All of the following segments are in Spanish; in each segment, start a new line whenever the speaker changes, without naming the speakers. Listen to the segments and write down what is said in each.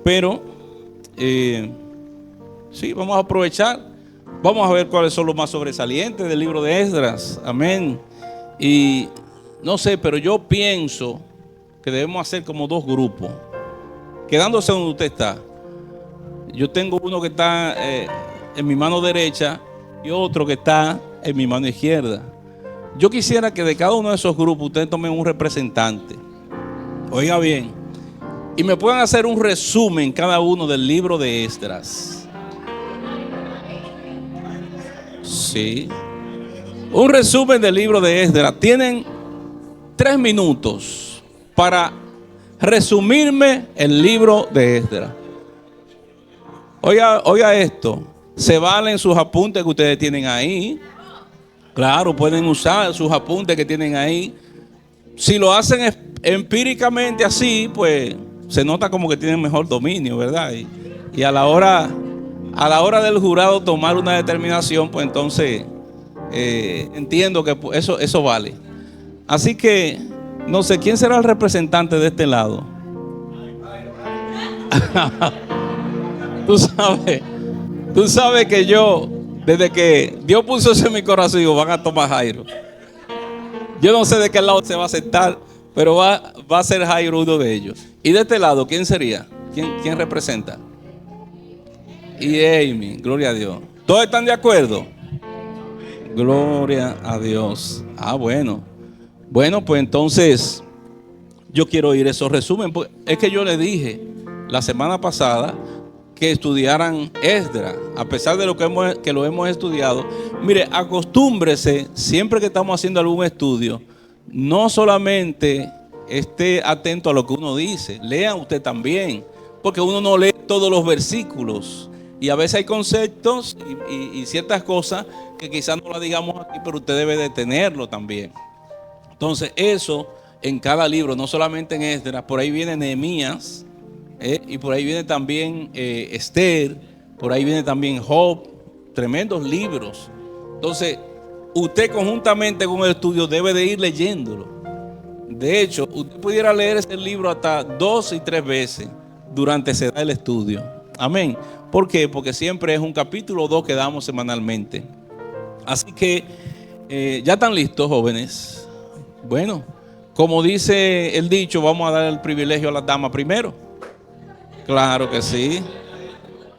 Pero, sí, vamos a aprovechar. Vamos a ver cuáles son los más sobresalientes del libro de Esdras. Amén. Y no sé, pero yo pienso que debemos hacer como dos grupos. Quedándose donde usted está. Yo tengo uno que está en mi mano derecha y otro que está en mi mano izquierda. Yo quisiera que de cada uno de esos grupos ustedes tomen un representante. Oiga bien. Y me puedan hacer un resumen cada uno del libro de Esdras. Sí. Un resumen del libro de Esdras. Tienen 3 minutos para resumirme el libro de Esdras. Oiga esto. Se valen sus apuntes que ustedes tienen ahí. Claro, pueden usar sus apuntes que tienen ahí. Si lo hacen empíricamente así, pues se nota como que tienen mejor dominio, ¿verdad? Y a la hora del jurado tomar una determinación, pues entonces entiendo que eso vale. Así que, no sé, ¿quién será el representante de este lado? Tú sabes que yo, desde que Dios puso eso en mi corazón, digo, van a tomar Jairo. Yo no sé de qué lado se va a sentar, pero va a ser Jairo uno de ellos. Y de este lado, ¿quién sería? ¿Quién representa? Y Amy, gloria a Dios. ¿Todos están de acuerdo? Gloria a Dios. Ah, bueno. Bueno, pues entonces yo quiero oír esos resúmenes. Es que yo le dije la semana pasada que estudiaran Esdras. A pesar de que lo hemos estudiado, mire, acostúmbrese siempre que estamos haciendo algún estudio, no solamente esté atento a lo que uno dice, lea usted también, porque uno no lee todos los versículos y a veces hay conceptos y ciertas cosas que quizás no las digamos aquí, pero usted debe de tenerlo también. Entonces eso en cada libro, no solamente en Esdras, por ahí viene Nehemías, y por ahí viene también Esther, por ahí viene también Job, tremendos libros. Entonces usted conjuntamente con el estudio debe de ir leyéndolo. De hecho, usted pudiera leer ese libro hasta 2 y 3 veces durante el estudio. Amén. ¿Por qué? Porque siempre es un capítulo o 2 que damos semanalmente. Así que ya están listos, jóvenes. Bueno, como dice el dicho, vamos a dar el privilegio a las damas primero. Claro que sí.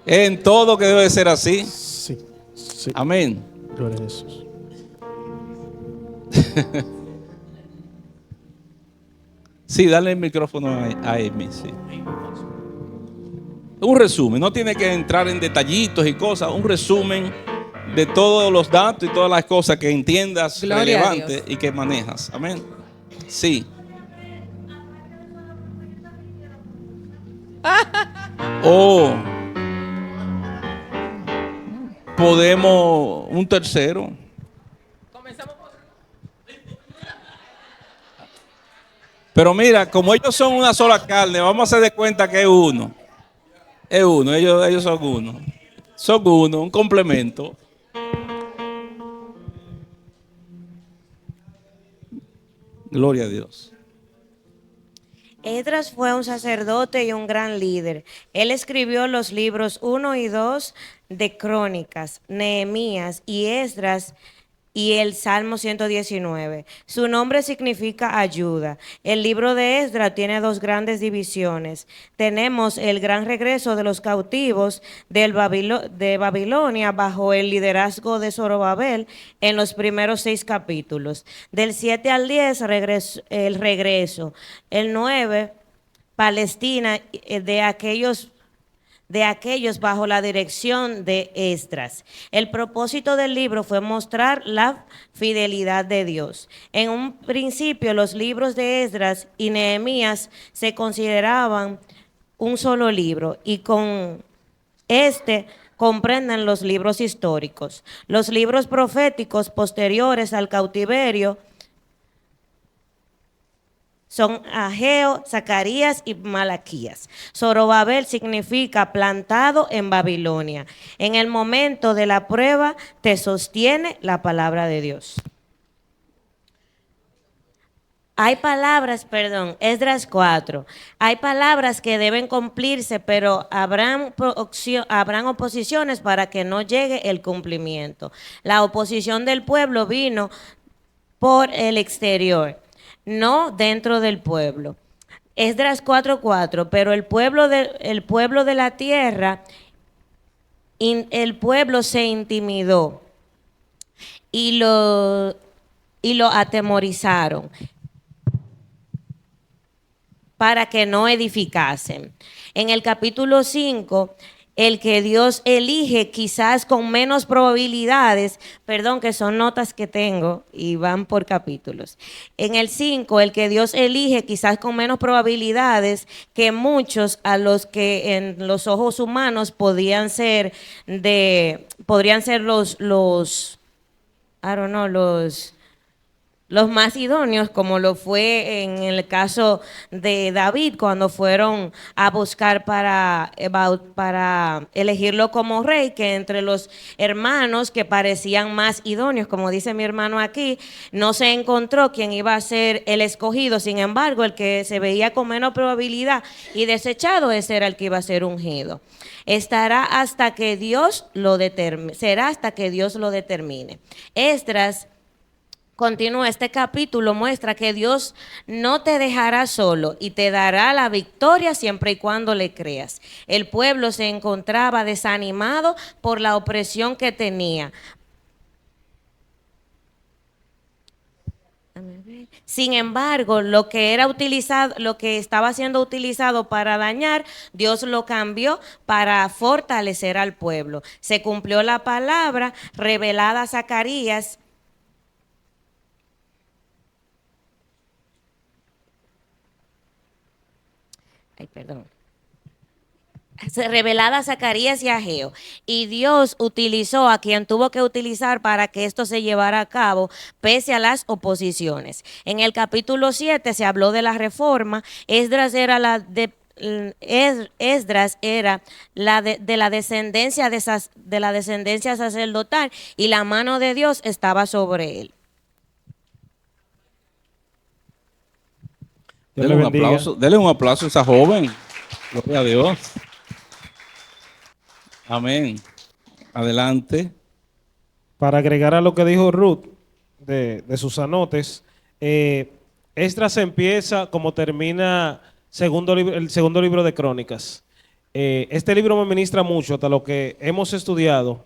En todo que debe ser así.
Sí, sí.
Amén.
Gloria a Jesús.
Sí, dale el micrófono a Amy, sí. Un resumen, no tiene que entrar en detallitos y cosas, un resumen de todos los datos y todas las cosas que entiendas relevantes y que manejas. Amén. Sí. O podemos un tercero. Pero mira, como ellos son una sola carne, vamos a hacer de cuenta que es uno. Es uno, ellos son uno. Son uno, un complemento. Gloria a Dios.
Esdras fue un sacerdote y un gran líder. Él escribió los libros 1 y 2 de Crónicas, Nehemías y Esdras y el Salmo 119. Su nombre significa ayuda. El libro de Esdras tiene 2 grandes divisiones. Tenemos el gran regreso de los cautivos de Babilonia bajo el liderazgo de Zorobabel en los primeros 6 capítulos. Del 7 al 10, el regreso. El 9, Palestina, de aquellos bajo la dirección de Esdras. El propósito del libro fue mostrar la fidelidad de Dios. En un principio, los libros de Esdras y Nehemías se consideraban un solo libro y con este comprenden los libros históricos. Los libros proféticos posteriores al cautiverio son Ageo, Zacarías y Malaquías. Zorobabel significa plantado en Babilonia. En el momento de la prueba te sostiene la palabra de Dios. Hay palabras, perdón, Esdras 4. Hay palabras que deben cumplirse, pero habrán oposiciones para que no llegue el cumplimiento. La oposición del pueblo vino por el exterior, no dentro del pueblo. Esdras 4:4, pero el pueblo de la tierra, el pueblo se intimidó y lo atemorizaron para que no edificasen. En el capítulo 5, el que Dios elige quizás con menos probabilidades, perdón, que son notas que tengo y van por capítulos. En el 5, el que Dios elige quizás con menos probabilidades que muchos a los que en los ojos humanos podrían ser los más idóneos, como lo fue en el caso de David, cuando fueron a buscar para elegirlo como rey, que entre los hermanos que parecían más idóneos, como dice mi hermano aquí, no se encontró quien iba a ser el escogido. Sin embargo, el que se veía con menos probabilidad y desechado, ese era el que iba a ser ungido. Será hasta que Dios lo determine. Esdras continúa, este capítulo muestra que Dios no te dejará solo y te dará la victoria siempre y cuando le creas. El pueblo se encontraba desanimado por la opresión que tenía. Sin embargo, lo que estaba siendo utilizado para dañar, Dios lo cambió para fortalecer al pueblo. Se cumplió la palabra revelada a Zacarías. Revelada a Zacarías y a Ageo, y Dios utilizó a quien tuvo que utilizar para que esto se llevara a cabo pese a las oposiciones. En el capítulo 7 se habló de la reforma. Esdras era de la descendencia sacerdotal, y la mano de Dios estaba sobre él.
Dele un aplauso a esa joven. Gloria a Dios. Amén. Adelante.
Para agregar a lo que dijo Ruth de sus anotes, Esdras empieza como termina el segundo libro de Crónicas. Este libro me ministra mucho, hasta lo que hemos estudiado,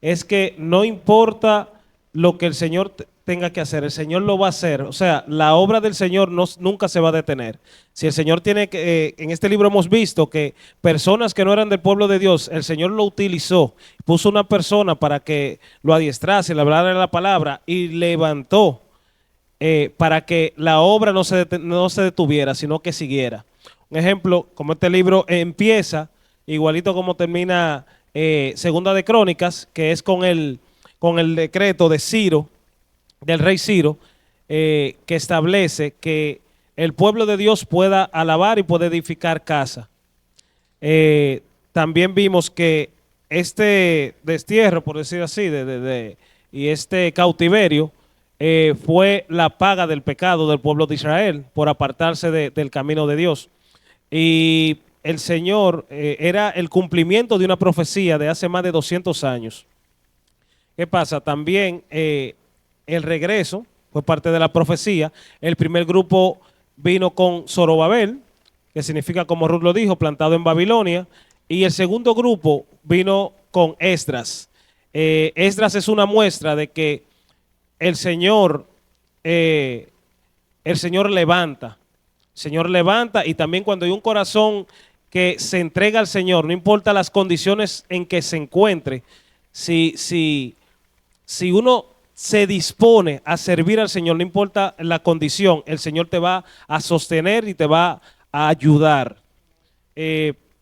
es que no importa lo que el Señor tenga que hacer, el Señor lo va a hacer. O sea, la obra del Señor nunca se va a detener. Si el Señor tiene que, en este libro hemos visto que personas que no eran del pueblo de Dios, el Señor lo utilizó, puso una persona para que lo adiestrase, le hablara la palabra y levantó para que la obra no se detuviera, sino que siguiera. Un ejemplo, como este libro empieza, igualito como termina Segunda de Crónicas, que es con el decreto de Ciro, del rey Ciro, que establece que el pueblo de Dios pueda alabar y pueda edificar casa. También vimos que este destierro, por decir así, y este cautiverio fue la paga del pecado del pueblo de Israel por apartarse del camino de Dios. Y el Señor era el cumplimiento de una profecía de hace más de 200 años. ¿Qué pasa? También el regreso fue parte de la profecía. El primer grupo vino con Zorobabel, que significa, como Ruth lo dijo, plantado en Babilonia. Y el segundo grupo vino con Esdras. Esdras es una muestra de que el Señor levanta. El Señor levanta, y también cuando hay un corazón que se entrega al Señor, no importa las condiciones en que se encuentre, si uno se dispone a servir al Señor, no importa la condición, el Señor te va a sostener y te va a ayudar.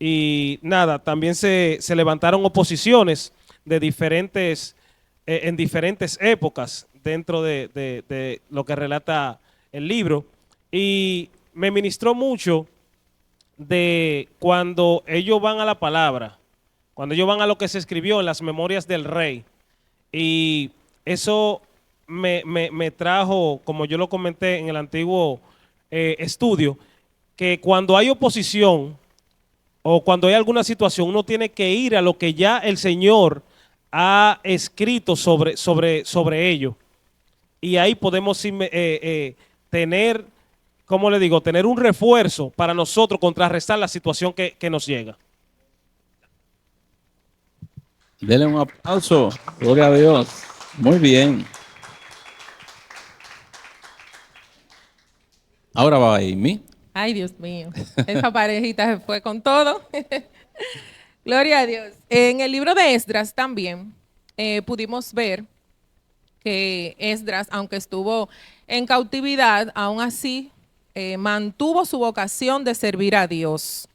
Y nada, también se levantaron oposiciones de diferentes, en diferentes épocas dentro de lo que relata el libro. Y me ministró mucho de cuando ellos van a la palabra, cuando ellos van a lo que se escribió en las memorias del rey. Y eso me trajo, como yo lo comenté en el antiguo estudio, que cuando hay oposición o cuando hay alguna situación, uno tiene que ir a lo que ya el Señor ha escrito sobre ello. Y ahí podemos tener, ¿cómo le digo? Tener un refuerzo para nosotros contrarrestar la situación que nos llega.
Denle un aplauso. Gloria a Dios. Muy bien. Ahora va Amy.
Ay, Dios mío, esa parejita se fue con todo. Gloria a Dios. En el libro de Esdras también pudimos ver que Esdras, aunque estuvo en cautividad, aún así mantuvo su vocación de servir a Dios.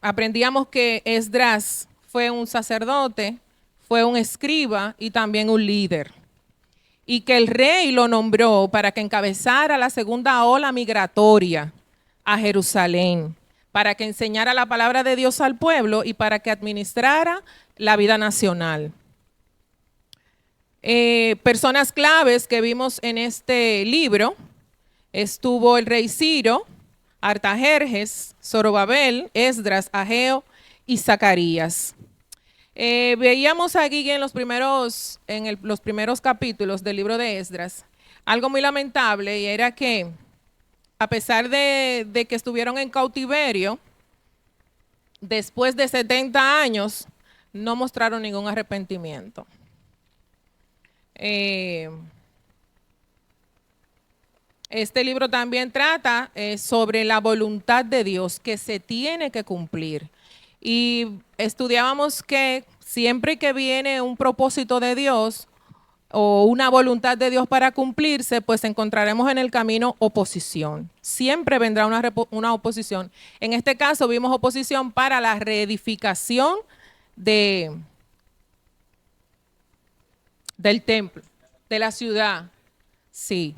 Aprendíamos que Esdras fue un sacerdote, fue un escriba y también un líder. Y que el rey lo nombró para que encabezara la segunda ola migratoria a Jerusalén, para que enseñara la palabra de Dios al pueblo y para que administrara la vida nacional. Personas claves que vimos en este libro, estuvo el rey Ciro, Artajerjes, Zorobabel, Esdras, Ageo y Zacarías. Veíamos aquí en los primeros capítulos del libro de Esdras algo muy lamentable, y era que a pesar de que estuvieron en cautiverio, después de 70 años no mostraron ningún arrepentimiento. Este libro también trata sobre la voluntad de Dios que se tiene que cumplir. Y estudiábamos que siempre que viene un propósito de Dios o una voluntad de Dios para cumplirse, pues encontraremos en el camino oposición. Siempre vendrá una oposición. En este caso vimos oposición para la reedificación del templo, de la ciudad. Sí.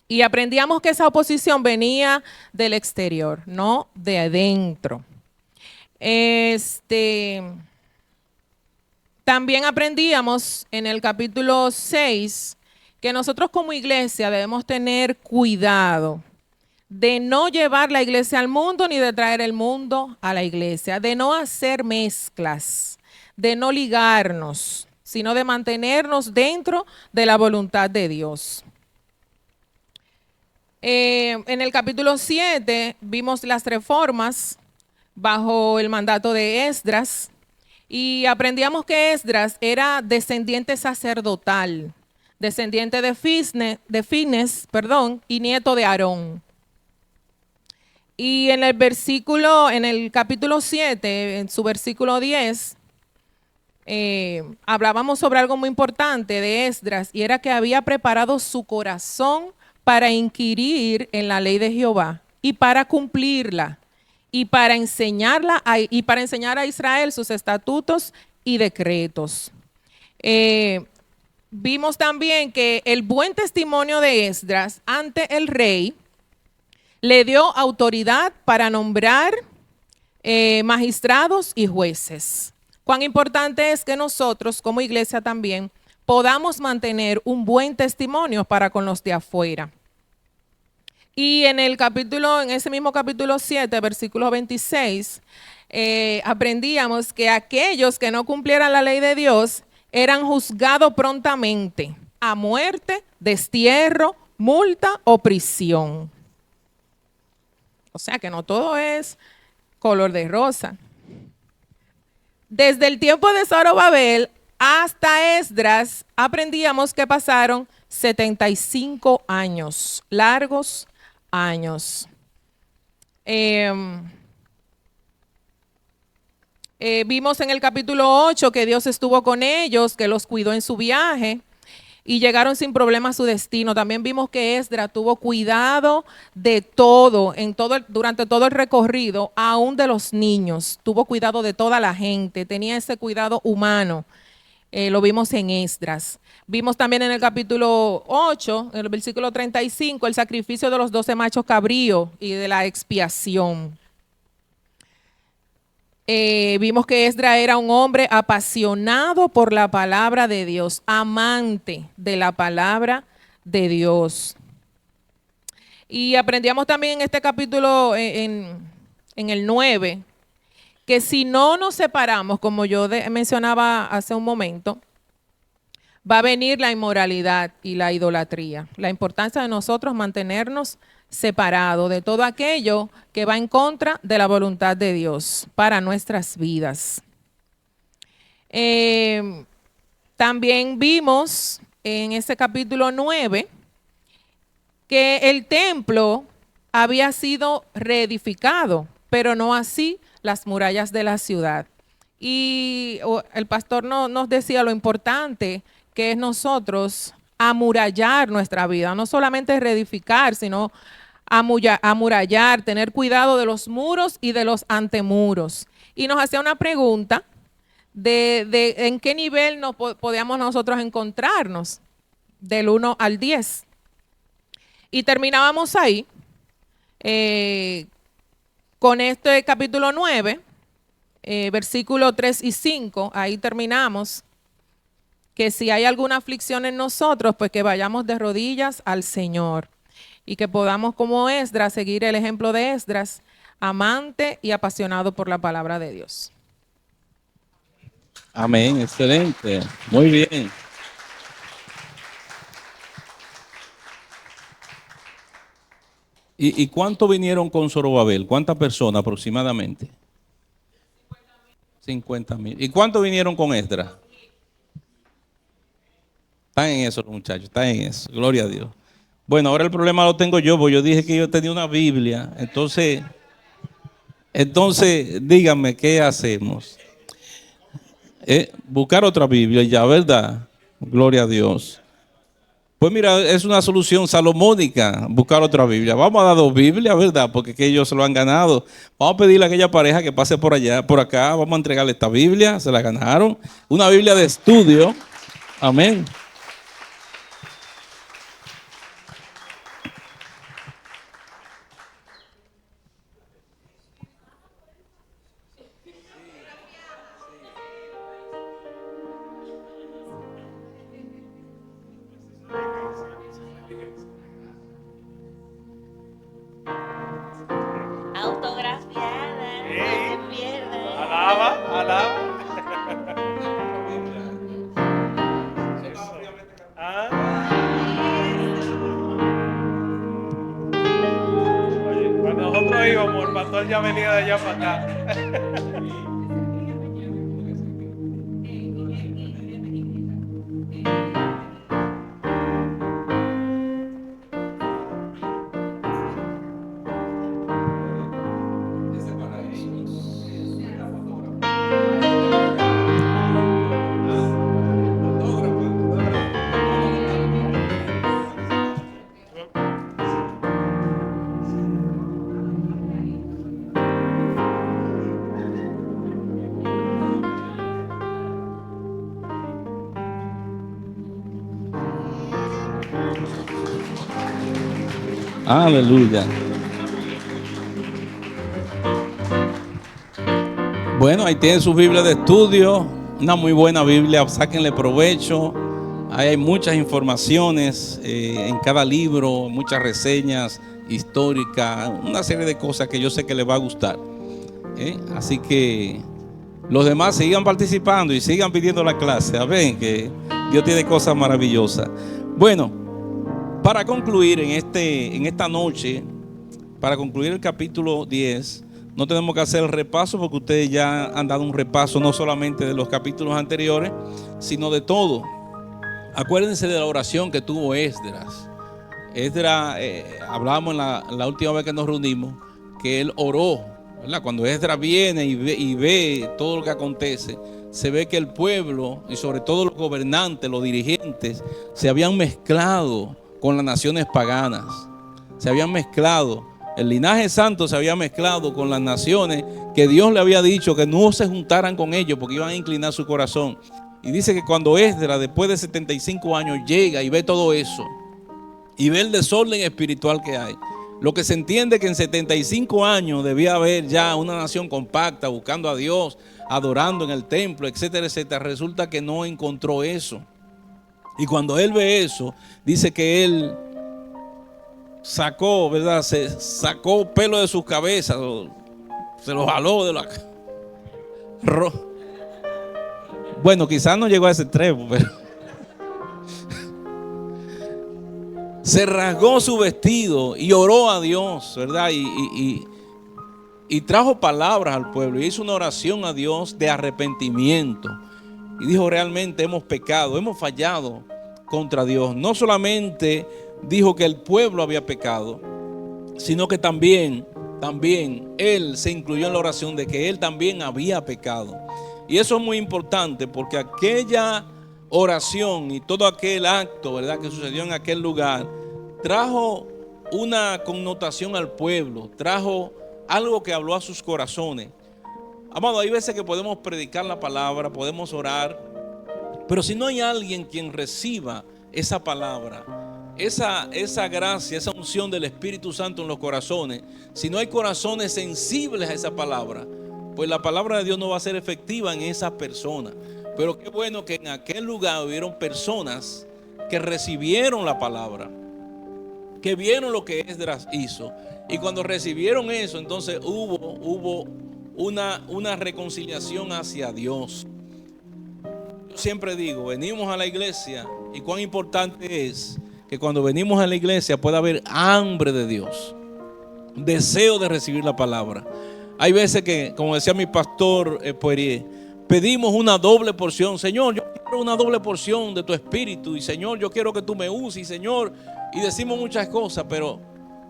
Y aprendíamos que esa oposición venía del exterior, no de adentro. También aprendíamos en el capítulo 6 que nosotros como iglesia debemos tener cuidado de no llevar la iglesia al mundo ni de traer el mundo a la iglesia, de no hacer mezclas, de no ligarnos, sino de mantenernos dentro de la voluntad de Dios. En el capítulo 7 vimos las reformas bajo el mandato de Esdras y aprendíamos que Esdras era descendiente sacerdotal, descendiente de Fines, y nieto de Aarón. Y en el capítulo 7, en su versículo 10, hablábamos sobre algo muy importante de Esdras, y era que había preparado su corazón para inquirir en la ley de Jehová y para cumplirla y para enseñar a Israel sus estatutos y decretos. Vimos también que el buen testimonio de Esdras ante el rey le dio autoridad para nombrar magistrados y jueces. Cuán importante es que nosotros como iglesia también podamos mantener un buen testimonio para con los de afuera. Y en ese mismo capítulo 7, versículo 26, aprendíamos que aquellos que no cumplieran la ley de Dios eran juzgados prontamente a muerte, destierro, multa o prisión. O sea que no todo es color de rosa. Desde el tiempo de Zorobabel hasta Esdras, aprendíamos que pasaron 75 años, largos años. Vimos en el capítulo 8 que Dios estuvo con ellos, que los cuidó en su viaje. y llegaron sin problema a su destino. También vimos que Esdras tuvo cuidado de todo, durante todo el recorrido, aún de los niños. Tuvo cuidado de toda la gente, tenía ese cuidado humano. Lo vimos en Esdras. Vimos también en el capítulo 8, en el versículo 35, el sacrificio de los 12 machos cabríos y de la expiación. Vimos que Esdras era un hombre apasionado por la palabra de Dios, amante de la palabra de Dios. Y aprendíamos también en este capítulo, en el 9, que si no nos separamos, como yo mencionaba hace un momento, va a venir la inmoralidad y la idolatría. La importancia de nosotros mantenernos separados de todo aquello que va en contra de la voluntad de Dios para nuestras vidas. También vimos en ese capítulo 9 que el templo había sido reedificado, pero no así las murallas de la ciudad. Y el pastor nos decía lo importante que es nosotros amurallar nuestra vida, no solamente reedificar, sino amurallar, tener cuidado de los muros y de los antemuros. Y nos hacía una pregunta de en qué nivel podíamos nosotros encontrarnos, del 1 al 10. Y terminábamos ahí, con este capítulo 9, versículo 3 y 5, ahí terminamos, que si hay alguna aflicción en nosotros, pues que vayamos de rodillas al Señor y que podamos como Esdras seguir el ejemplo de Esdras, amante y apasionado por la palabra de Dios.
Amén, excelente, muy bien. ¿Y cuántos vinieron con Zorobabel? ¿Cuántas personas aproximadamente? 50,000. ¿Y cuántos vinieron con Esdras? Están en eso los muchachos, están en eso, gloria a Dios. Bueno, ahora el problema lo tengo yo, porque yo dije que yo tenía una Biblia, entonces díganme, ¿qué hacemos? Buscar otra Biblia ya, ¿verdad? Gloria a Dios. Pues mira, es una solución salomónica buscar otra Biblia. Vamos a dar 2 Biblias, ¿verdad? Porque que ellos se lo han ganado. Vamos a pedirle a aquella pareja que pase por allá, por acá. Vamos a entregarle esta Biblia, se la ganaron. Una Biblia de estudio. Amén.
Autografiada, no se pierda.
Alaba. Oye, cuando nosotros íbamos, el pastor ya venía de allá para acá.
Aleluya. Bueno, ahí tienen su Biblia de estudio, una muy buena Biblia, sáquenle provecho. Ahí hay muchas informaciones en cada libro, muchas reseñas históricas, una serie de cosas que yo sé que les va a gustar. Así que los demás sigan participando y sigan pidiendo la clase. Ven que Dios tiene cosas maravillosas. Bueno, para concluir en esta noche, para concluir el capítulo 10, no tenemos que hacer el repaso porque ustedes ya han dado un repaso no solamente de los capítulos anteriores, sino de todo. Acuérdense de la oración que tuvo Esdras. Esdras, hablábamos en la última vez que nos reunimos, que él oró, ¿verdad? Cuando Esdras viene y ve todo lo que acontece, se ve que el pueblo y sobre todo los gobernantes, los dirigentes, se habían mezclado con las naciones paganas. Se habían mezclado. El linaje santo se había mezclado con las naciones que Dios le había dicho que no se juntaran con ellos porque iban a inclinar su corazón. Y dice que cuando Esdras, después de 75 años, llega y ve todo eso y ve el desorden espiritual que hay, lo que se entiende que en 75 años debía haber ya una nación compacta, buscando a Dios, adorando en el templo, etcétera, etcétera. Resulta que no encontró eso. Y cuando él ve eso, dice que él sacó, ¿verdad? Se sacó pelo de sus cabezas, se lo jaló de la... Bueno, quizás no llegó a ese extremo, pero se rasgó su vestido y oró a Dios, ¿verdad? Y trajo palabras al pueblo y hizo una oración a Dios de arrepentimiento. Y dijo, realmente hemos pecado, hemos fallado contra Dios. No solamente dijo que el pueblo había pecado, sino que también él se incluyó en la oración de que él también había pecado. Y eso es muy importante porque aquella oración y todo aquel acto, ¿verdad?, que sucedió en aquel lugar, trajo una connotación al pueblo, trajo algo que habló a sus corazones. Amado, hay veces que podemos predicar la palabra, podemos orar, pero si no hay alguien quien reciba esa palabra, esa gracia, esa unción del Espíritu Santo en los corazones, si no hay corazones sensibles a esa palabra, pues la palabra de Dios no va a ser efectiva en esa persona. Pero qué bueno que en aquel lugar hubieron personas que recibieron la palabra, que vieron lo que Esdras hizo. Y cuando recibieron eso, entonces hubo una reconciliación hacia Dios. Yo siempre digo, venimos a la iglesia y cuán importante es que cuando venimos a la iglesia pueda haber hambre de Dios, deseo de recibir la palabra. Hay veces que, como decía mi pastor Poirier, pedimos una doble porción. Señor, yo quiero una doble porción de tu espíritu. Y Señor, yo quiero que tú me uses. Señor, y decimos muchas cosas, pero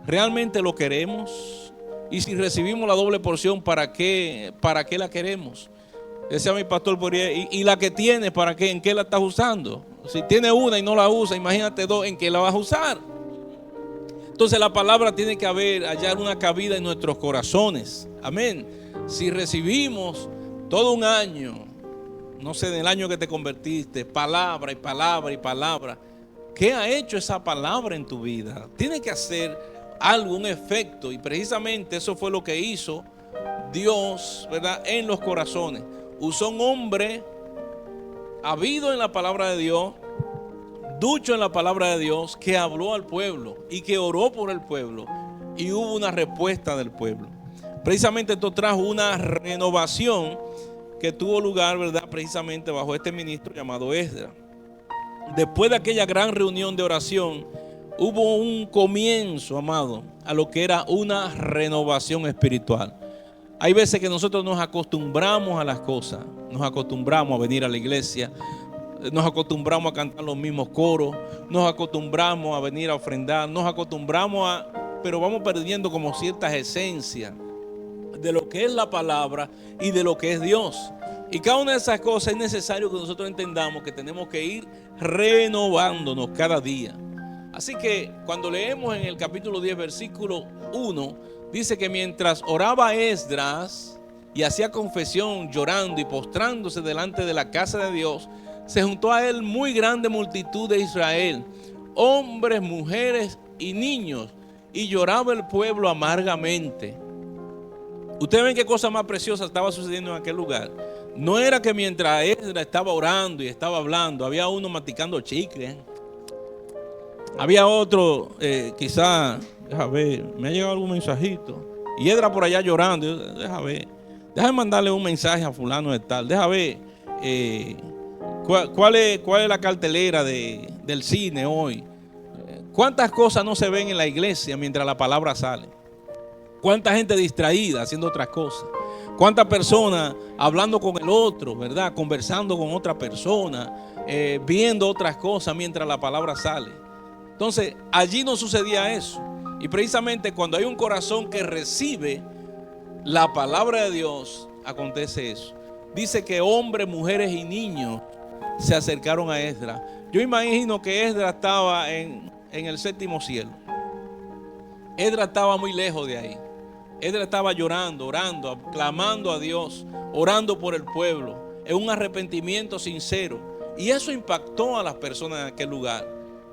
¿realmente lo queremos? Y si recibimos la doble porción, ¿para qué la queremos? Decía mi pastor Poirier, y la que tienes, ¿para qué? ¿En qué la estás usando? Si tiene una y no la usa, imagínate dos, ¿en qué la vas a usar? Entonces la palabra tiene que hallar una cabida en nuestros corazones. Amén. Si recibimos todo un año, no sé, en el año que te convertiste, palabra y palabra y palabra, ¿qué ha hecho esa palabra en tu vida? Tiene que hacer algo, un efecto. Y precisamente eso fue lo que hizo Dios, ¿verdad?, en los corazones. Usó un hombre habido en la palabra de Dios, ducho en la palabra de Dios, que habló al pueblo y que oró por el pueblo. Y hubo una respuesta del pueblo. Precisamente esto trajo una renovación que tuvo lugar, ¿verdad?, precisamente bajo este ministro llamado Esdras. Después de aquella gran reunión de oración, hubo un comienzo, amado, a lo que era una renovación espiritual. Hay veces que nosotros nos acostumbramos a las cosas, nos acostumbramos a venir a la iglesia, nos acostumbramos a cantar los mismos coros, nos acostumbramos a venir a ofrendar, nos acostumbramos pero vamos perdiendo como ciertas esencias de lo que es la palabra y de lo que es Dios. Y cada una de esas cosas es necesario que nosotros entendamos que tenemos que ir renovándonos cada día. Así que cuando leemos en el capítulo 10, versículo 1, dice que mientras oraba Esdras y hacía confesión llorando y postrándose delante de la casa de Dios, se juntó a él muy grande multitud de Israel, hombres, mujeres y niños, y lloraba el pueblo amargamente. Ustedes ven qué cosa más preciosa estaba sucediendo en aquel lugar. No era que mientras Esdras estaba orando y estaba hablando, había uno masticando chicle. Había otro, quizá, déjame ver, me ha llegado algún mensajito. Y Esdras por allá llorando, déjame mandarle un mensaje a fulano de tal. Déjame ver, ¿cuál es la cartelera del cine hoy? ¿Cuántas cosas no se ven en la iglesia mientras la palabra sale? ¿Cuánta gente distraída haciendo otras cosas? ¿Cuántas personas hablando con el otro, verdad? Conversando con otra persona, viendo otras cosas mientras la palabra sale. Entonces, allí no sucedía eso. Y precisamente cuando hay un corazón que recibe la palabra de Dios, acontece eso. dice que hombres, mujeres y niños se acercaron a Esdras. Yo imagino que Esdras estaba en el séptimo cielo. Esdras estaba muy lejos de ahí. Esdras estaba llorando, orando, clamando a Dios, orando por el pueblo, en un arrepentimiento sincero. Y eso impactó a las personas en aquel lugar.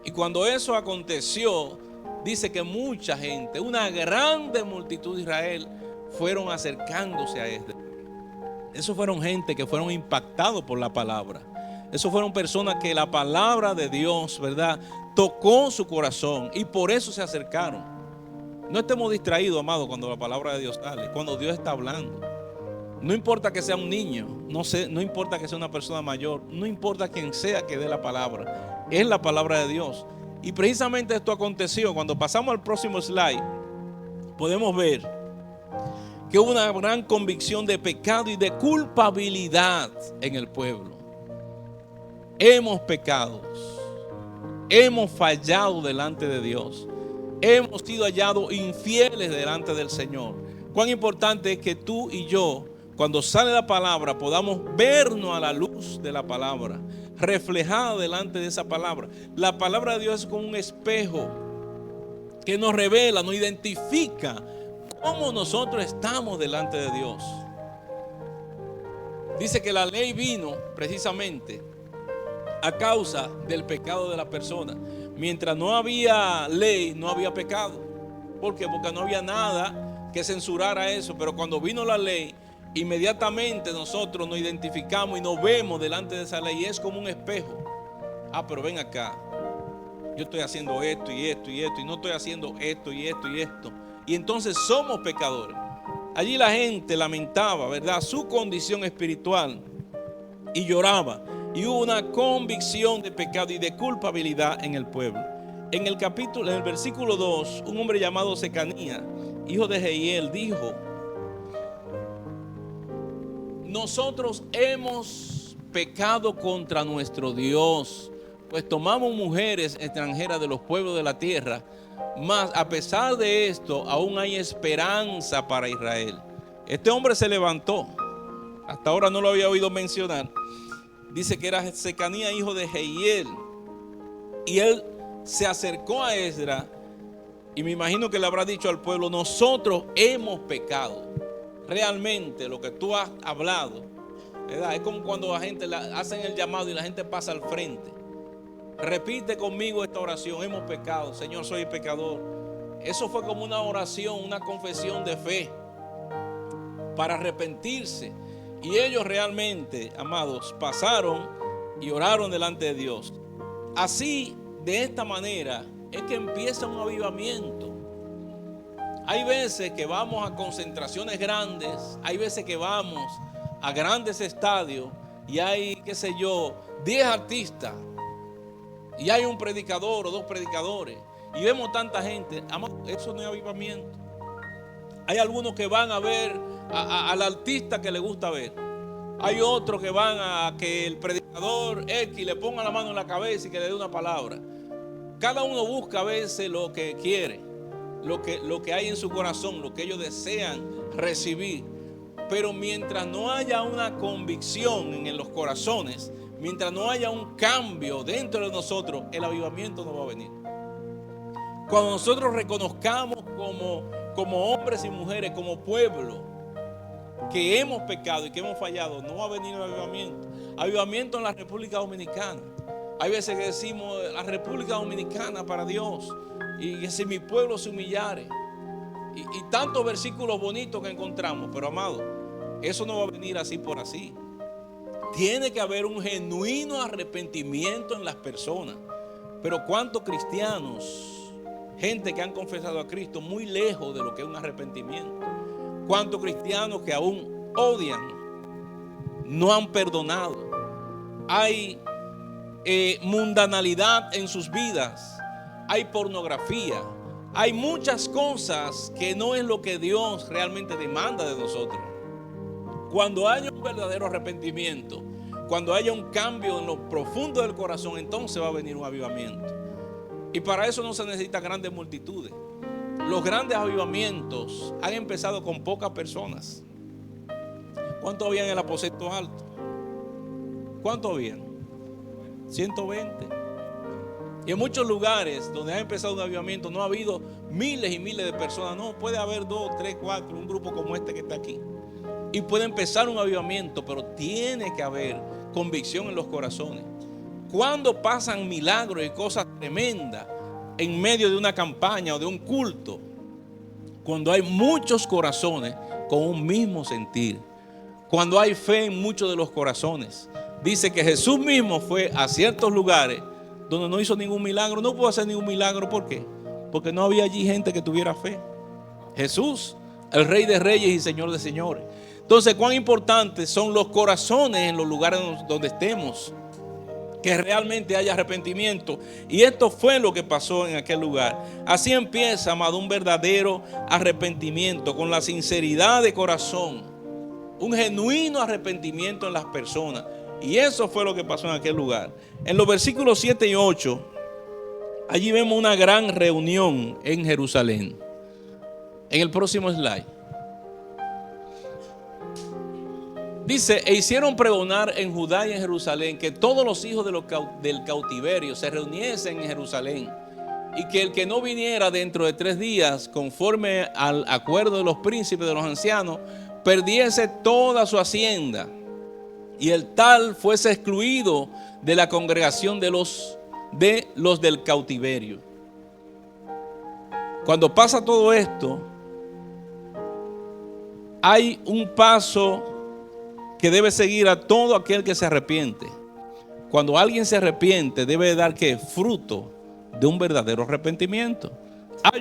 Y cuando eso aconteció, dice que mucha gente, una grande multitud de Israel, fueron acercándose a Esdras. Esos fueron gente que fueron impactados por la palabra. Esos fueron personas que la palabra de Dios, ¿verdad?, tocó su corazón y por eso se acercaron. No estemos distraídos, amados, cuando la palabra de Dios sale, cuando Dios está hablando. No importa que sea un niño, no importa que sea una persona mayor, no importa quién sea que dé la palabra, es la palabra de Dios. Y precisamente esto aconteció. Cuando pasamos al próximo slide, podemos ver que hubo una gran convicción de pecado y de culpabilidad en el pueblo. Hemos pecado, hemos fallado delante de Dios, hemos sido hallados infieles delante del Señor. Cuán importante es que tú y yo, cuando sale la palabra, podamos vernos a la luz de la palabra, reflejada delante de esa palabra. La palabra de Dios es como un espejo que nos revela, nos identifica cómo nosotros estamos delante de Dios. Dice que la ley vino precisamente a causa del pecado de la persona. Mientras no había ley, no había pecado. ¿Por qué? Porque no había nada que censurara eso. Pero cuando vino la ley, inmediatamente nosotros nos identificamos y nos vemos delante de esa ley. Y es como un espejo. Ah, pero ven acá, yo estoy haciendo esto y esto y esto, y no estoy haciendo esto y esto y esto. Y entonces somos pecadores. Allí la gente lamentaba, ¿verdad?, su condición espiritual y lloraba. Y hubo una convicción de pecado y de culpabilidad en el pueblo. En el versículo 2, un hombre llamado Secanías, hijo de Jehiel, dijo: nosotros hemos pecado contra nuestro Dios, pues tomamos mujeres extranjeras de los pueblos de la tierra. Mas a pesar de esto, aún hay esperanza para Israel. Este hombre se levantó. Hasta ahora no lo había oído mencionar. Dice que era Secanías, hijo de Jehiel. Y él se acercó a Esdras y me imagino que le habrá dicho al pueblo: nosotros hemos pecado. Realmente lo que tú has hablado, ¿verdad?, es como cuando la gente hacen el llamado y la gente pasa al frente. Repite conmigo esta oración: hemos pecado, Señor, soy pecador. Eso fue como una oración, una confesión de fe para arrepentirse. Y ellos realmente, amados, pasaron y oraron delante de Dios. Así, de esta manera, es que empieza un avivamiento. Hay veces que vamos a concentraciones grandes, hay veces que vamos a grandes estadios y hay, qué sé yo, 10 artistas. Y hay un predicador o 2 predicadores. Y vemos tanta gente. Eso no es avivamiento. Hay algunos que van a ver al artista que le gusta ver. Hay otros que van a que el predicador X le ponga la mano en la cabeza y que le dé una palabra. Cada uno busca a veces lo que quiere, lo que hay en su corazón, lo que ellos desean recibir. Pero mientras no haya una convicción en los corazones, mientras no haya un cambio dentro de nosotros, el avivamiento no va a venir. Cuando nosotros reconozcamos como hombres y mujeres, como pueblo, que hemos pecado y que hemos fallado, no va a venir el avivamiento. Avivamiento en la República Dominicana. Hay veces que decimos la República Dominicana para Dios, y que si mi pueblo se humillare, y tantos versículos bonitos que encontramos. Pero amado, eso no va a venir así por así. Tiene que haber un genuino arrepentimiento en las personas. Pero ¿cuántos cristianos, gente que han confesado a Cristo, muy lejos de lo que es un arrepentimiento? ¿Cuántos cristianos que aún odian, no han perdonado? Hay mundanalidad en sus vidas, hay pornografía, hay muchas cosas que no es lo que Dios realmente demanda de nosotros. Cuando haya un verdadero arrepentimiento, cuando haya un cambio en lo profundo del corazón, entonces va a venir un avivamiento. Y para eso no se necesitan grandes multitudes. Los grandes avivamientos han empezado con pocas personas. ¿Cuántos había en el aposento alto? ¿Cuántos habían? 120. Y en muchos lugares donde ha empezado un avivamiento no ha habido miles y miles de personas. No, puede haber 2, 3, 4, un grupo como este que está aquí. Y puede empezar un avivamiento, pero tiene que haber convicción en los corazones. Cuando pasan milagros y cosas tremendas en medio de una campaña o de un culto, cuando hay muchos corazones con un mismo sentir, cuando hay fe en muchos de los corazones. Dice que Jesús mismo fue a ciertos lugares donde no hizo ningún milagro, no pudo hacer ningún milagro. ¿Por qué? Porque no había allí gente que tuviera fe. Jesús, el Rey de Reyes y Señor de Señores. Entonces, cuán importantes son los corazones en los lugares donde estemos, que realmente haya arrepentimiento. Y esto fue lo que pasó en aquel lugar. Así empieza, amado, un verdadero arrepentimiento con la sinceridad de corazón, un genuino arrepentimiento en las personas. Y eso fue lo que pasó en aquel lugar. En los versículos 7 y 8, allí vemos una gran reunión en Jerusalén. En el próximo slide dice: e hicieron pregonar en Judá y en Jerusalén que todos los hijos del cautiverio se reuniesen en Jerusalén, y que el que no viniera dentro de 3 días, conforme al acuerdo de los príncipes de los ancianos, perdiese toda su hacienda, y el tal fuese excluido de la congregación de los del cautiverio. Cuando pasa todo esto, hay un paso que debe seguir a todo aquel que se arrepiente. Cuando alguien se arrepiente, debe dar ¿qué? Fruto de un verdadero arrepentimiento.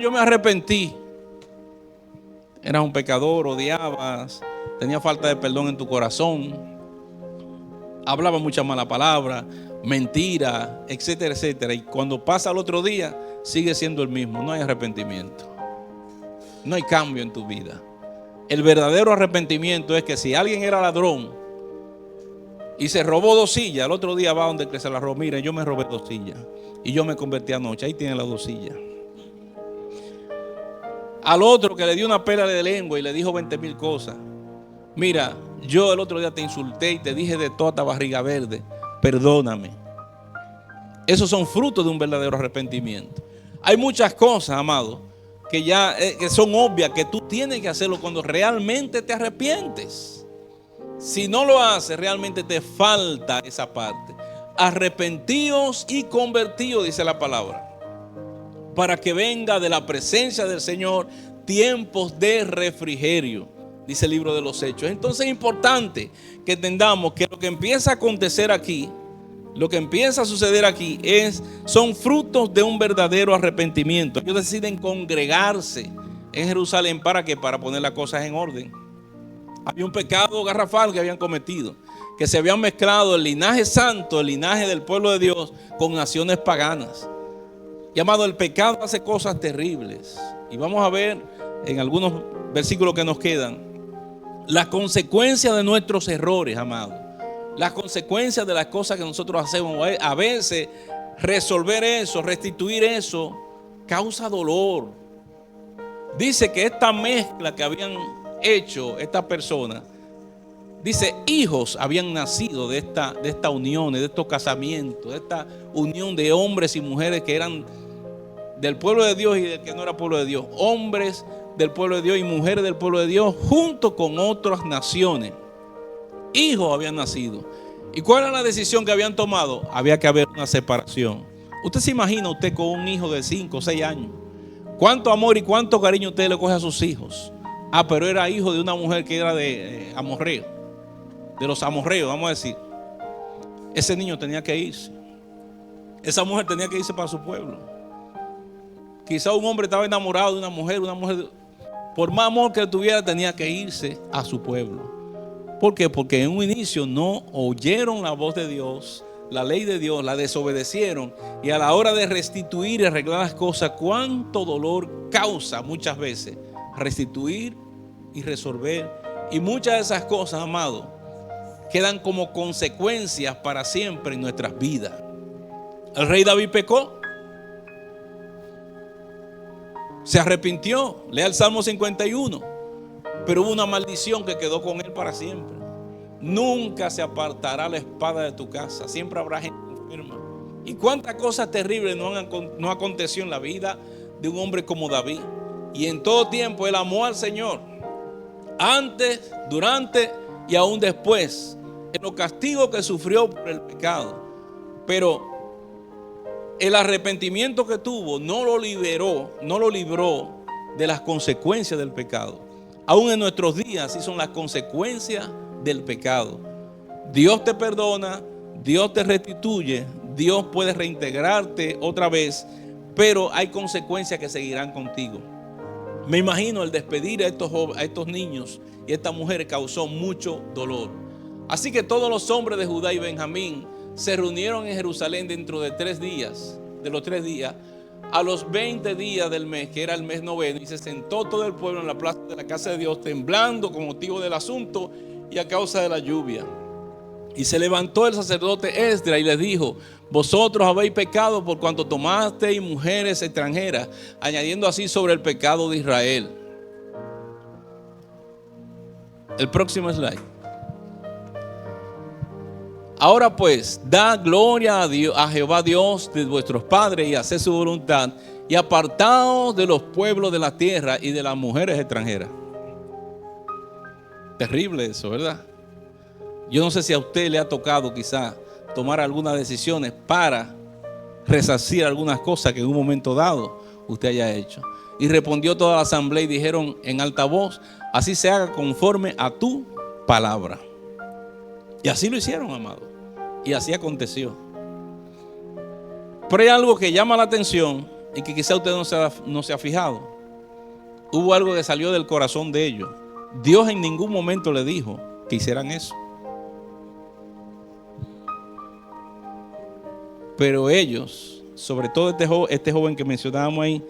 Yo me arrepentí. Eras un pecador, odiabas, tenías falta de perdón en tu corazón, hablaba mucha mala palabra, mentira, etcétera, etcétera. Y cuando pasa el otro día, sigue siendo el mismo. No hay arrepentimiento. No hay cambio en tu vida. El verdadero arrepentimiento es que si alguien era ladrón y se robó 2 sillas, el otro día va donde el que se la robó: mire, yo me robé 2 sillas y yo me convertí anoche. Ahí tiene las 2 sillas. Al otro que le dio una pela de lengua y le dijo 20,000 cosas: mira, yo el otro día te insulté y te dije de toda barriga verde, perdóname. Esos son frutos de un verdadero arrepentimiento. Hay muchas cosas, amado, que ya que son obvias, que tú tienes que hacerlo cuando realmente te arrepientes. Si no lo haces, realmente te falta esa parte. Arrepentíos y convertíos, dice la palabra, para que venga de la presencia del Señor tiempos de refrigerio, dice el libro de los Hechos. Entonces es importante que entendamos que lo que empieza a acontecer aquí, lo que empieza a suceder aquí son frutos de un verdadero arrepentimiento. Ellos deciden congregarse en Jerusalén. ¿Para qué? Para poner las cosas en orden. Había un pecado garrafal que habían cometido, que se habían mezclado el linaje santo, el linaje del pueblo de Dios, con naciones paganas. Y amado, el pecado hace cosas terribles. Y vamos a ver en algunos versículos que nos quedan las consecuencias de nuestros errores, amado. Las consecuencias de las cosas que nosotros hacemos. A veces resolver eso, restituir eso, causa dolor. Dice que esta mezcla que habían hecho estas personas, dice, hijos habían nacido de esta unión, de estos casamientos, de esta unión de hombres y mujeres que eran del pueblo de Dios y del que no era pueblo de Dios. Hombres del pueblo de Dios y mujeres del pueblo de Dios, junto con otras naciones. Hijos habían nacido. ¿Y cuál era la decisión que habían tomado? Había que haber una separación. Usted se imagina usted con un hijo de 5 o 6 años. ¿Cuánto amor y cuánto cariño usted le coge a sus hijos? Pero era hijo de una mujer que era de amorreo, de los amorreos, vamos a decir. Ese niño tenía que irse. Esa mujer tenía que irse para su pueblo. Quizá un hombre estaba enamorado de una mujer, por más amor que tuviera, tenía que irse a su pueblo. ¿Por qué? Porque en un inicio no oyeron la voz de Dios, la ley de Dios, la desobedecieron. Y a la hora de restituir y arreglar las cosas, cuánto dolor causa muchas veces restituir y resolver. Y muchas de esas cosas, amado, quedan como consecuencias para siempre en nuestras vidas. El rey David pecó, se arrepintió, lea el Salmo 51, pero hubo una maldición que quedó con él para siempre. Nunca se apartará la espada de tu casa. Siempre habrá gente enferma. Y cuántas cosas terribles no aconteció en la vida de un hombre como David. Y en todo tiempo él amó al Señor. Antes, durante y aún después. En los castigos que sufrió por el pecado. Pero el arrepentimiento que tuvo no lo libró de las consecuencias del pecado. Aún en nuestros días sí son las consecuencias del pecado. Dios te perdona, Dios te restituye, Dios puede reintegrarte otra vez, pero hay consecuencias que seguirán contigo. Me imagino el despedir a estos niños y esta mujer causó mucho dolor. Así que todos los hombres de Judá y Benjamín se reunieron en Jerusalén dentro de 3 días, de los 3 días, a los 20 días del mes, que era el mes noveno, y se sentó todo el pueblo en la plaza de la casa de Dios, temblando con motivo del asunto y a causa de la lluvia. Y se levantó el sacerdote Esdras y les dijo: vosotros habéis pecado por cuanto tomasteis mujeres extranjeras, añadiendo así sobre el pecado de Israel. El próximo slide. Ahora pues, da gloria a Dios, a Jehová Dios de vuestros padres, y haced su voluntad, y apartaos de los pueblos de la tierra y de las mujeres extranjeras. Terrible eso, ¿verdad? Yo no sé si a usted le ha tocado quizá tomar algunas decisiones para resarcir algunas cosas que en un momento dado usted haya hecho. Y respondió toda la asamblea y dijeron en alta voz: así se haga conforme a tu palabra. Y así lo hicieron, amado. Y así aconteció. Pero hay algo que llama la atención y que quizá usted no se ha fijado. Hubo algo que salió del corazón de ellos. Dios en ningún momento le dijo que hicieran eso. Pero ellos, sobre todo este joven que mencionábamos ahí,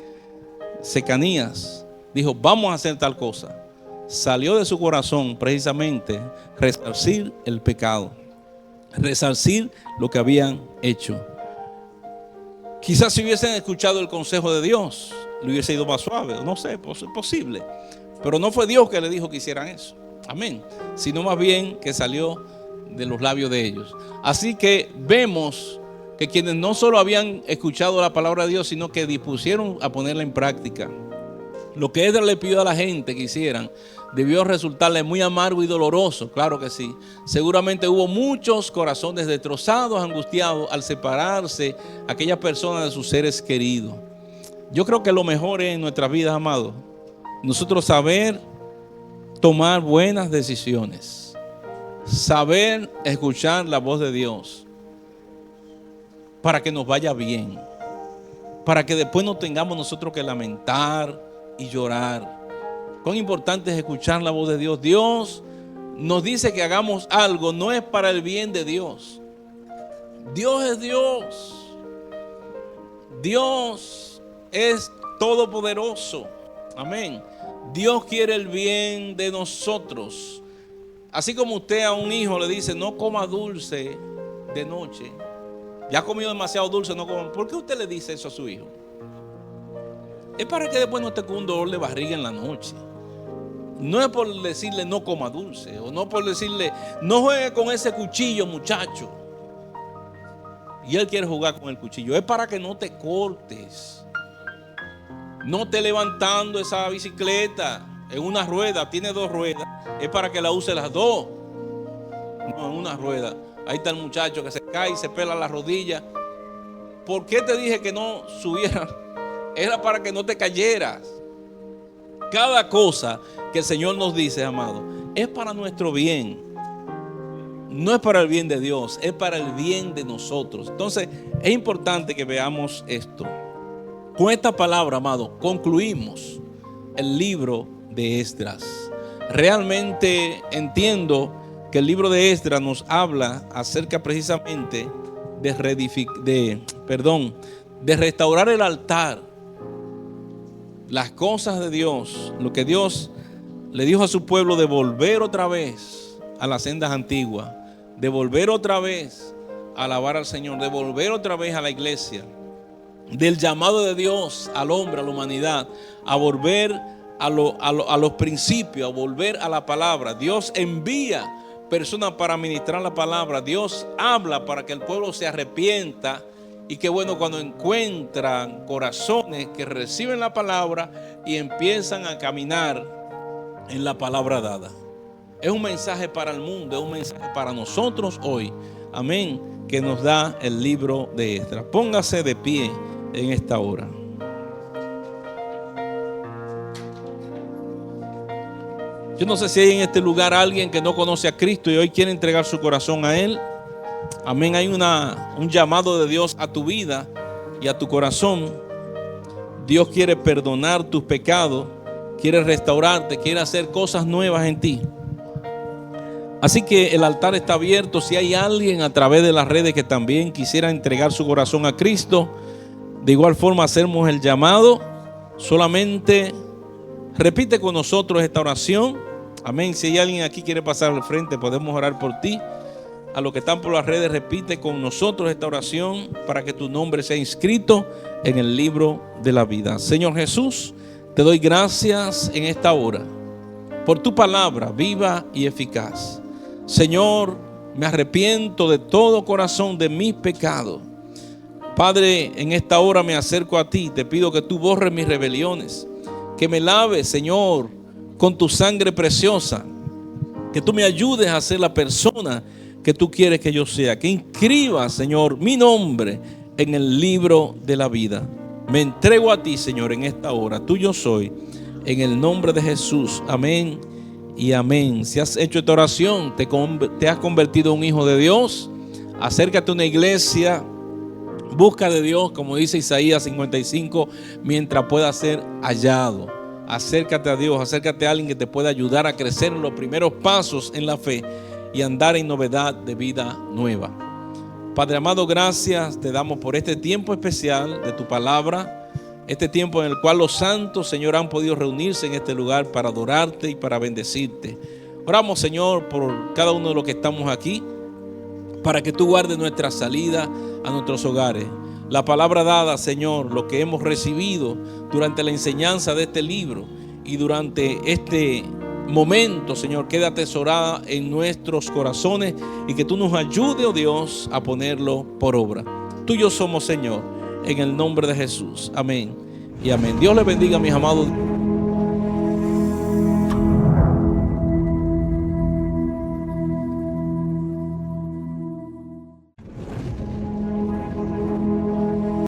Secanías, dijo: vamos a hacer tal cosa. Salió de su corazón precisamente resarcir el pecado, resarcir lo que habían hecho. Quizás si hubiesen escuchado el consejo de Dios, le hubiese ido más suave, no sé, es posible. Pero no fue Dios que le dijo que hicieran eso, amén, sino más bien que salió de los labios de ellos. Así que vemos que quienes no solo habían escuchado la palabra de Dios, sino que dispusieron a ponerla en práctica. Lo que Esdras le pidió a la gente que hicieran debió resultarle muy amargo y doloroso, claro que sí. Seguramente hubo muchos corazones destrozados, angustiados al separarse aquellas personas de sus seres queridos. Yo creo que lo mejor es en nuestras vidas, amados, nosotros saber tomar buenas decisiones, saber escuchar la voz de Dios para que nos vaya bien, para que después no tengamos nosotros que lamentar y llorar. Cuán importante es escuchar la voz de Dios. Dios nos dice que hagamos algo, no es para el bien de Dios. Dios es Dios. Dios es todopoderoso. Amén. Dios quiere el bien de nosotros. Así como usted a un hijo le dice: no coma dulce de noche. Ya ha comido demasiado dulce, no coma. ¿Por qué usted le dice eso a su hijo? Es para que después no esté con un dolor de barriga en la noche. No es por decirle no coma dulce, o no por decirle no juegue con ese cuchillo, muchacho. Y él quiere jugar con el cuchillo. Es para que no te cortes. No esté levantando esa bicicleta en una rueda. Tiene 2 ruedas. Es para que la use las 2. No, en una rueda. Ahí está el muchacho que se cae y se pela la rodilla. ¿Por qué te dije que no subiera? Era para que no te cayeras. Cada cosa que el Señor nos dice, amado, es para nuestro bien. No es para el bien de Dios, es para el bien de nosotros. Entonces, es importante que veamos esto. Con esta palabra, amado, concluimos el libro de Esdras. Realmente entiendo que el libro de Esdras nos habla acerca precisamente de restaurar el altar, las cosas de Dios, lo que Dios le dijo a su pueblo, de volver otra vez a las sendas antiguas, de volver otra vez a alabar al Señor, de volver otra vez a la iglesia, del llamado de Dios al hombre, a la humanidad, a volver a los principios, a volver a la palabra. Dios envía personas para ministrar la palabra. Dios habla para que el pueblo se arrepienta. Y qué bueno cuando encuentran corazones que reciben la palabra y empiezan a caminar en la palabra dada. Es un mensaje para el mundo, es un mensaje para nosotros hoy. Amén. Que nos da el libro de Esdras. Póngase de pie en esta hora. Yo no sé si hay en este lugar alguien que no conoce a Cristo y hoy quiere entregar su corazón a Él. Amén. Hay un llamado de Dios a tu vida y a tu corazón. Dios quiere perdonar tus pecados, quiere restaurarte, quiere hacer cosas nuevas en ti. Así que el altar está abierto. Si hay alguien a través de las redes que también quisiera entregar su corazón a Cristo, de igual forma hacemos el llamado. Solamente repite con nosotros esta oración. Amén. Si hay alguien aquí que quiere pasar al frente, podemos orar por ti. A los que están por las redes, repite con nosotros esta oración para que tu nombre sea inscrito en el libro de la vida. Señor Jesús, te doy gracias en esta hora por tu palabra viva y eficaz. Señor, me arrepiento de todo corazón de mis pecados. Padre, en esta hora me acerco a ti, te pido que tú borres mis rebeliones, que me laves, Señor, con tu sangre preciosa, que tú me ayudes a ser la persona que tú quieres que yo sea, que inscribas, Señor, mi nombre en el libro de la vida. Me entrego a ti, Señor, en esta hora. Tuyo soy, en el nombre de Jesús. Amén y amén. Si has hecho esta oración, te has convertido en un hijo de Dios. Acércate a una iglesia, busca de Dios, como dice Isaías 55, mientras pueda ser hallado. Acércate a Dios, acércate a alguien que te pueda ayudar a crecer en los primeros pasos en la fe y andar en novedad de vida nueva. Padre amado, gracias te damos por este tiempo especial de tu palabra, este tiempo en el cual los santos, Señor, han podido reunirse en este lugar para adorarte y para bendecirte. Oramos, Señor, por cada uno de los que estamos aquí, para que tú guardes nuestra salida a nuestros hogares. La palabra dada, Señor, lo que hemos recibido durante la enseñanza de este libro y durante este momento, Señor, queda atesorada en nuestros corazones y que tú nos ayudes, oh Dios, a ponerlo por obra. Tuyo somos, Señor, en el nombre de Jesús. Amén y amén. Dios les bendiga, mis amados.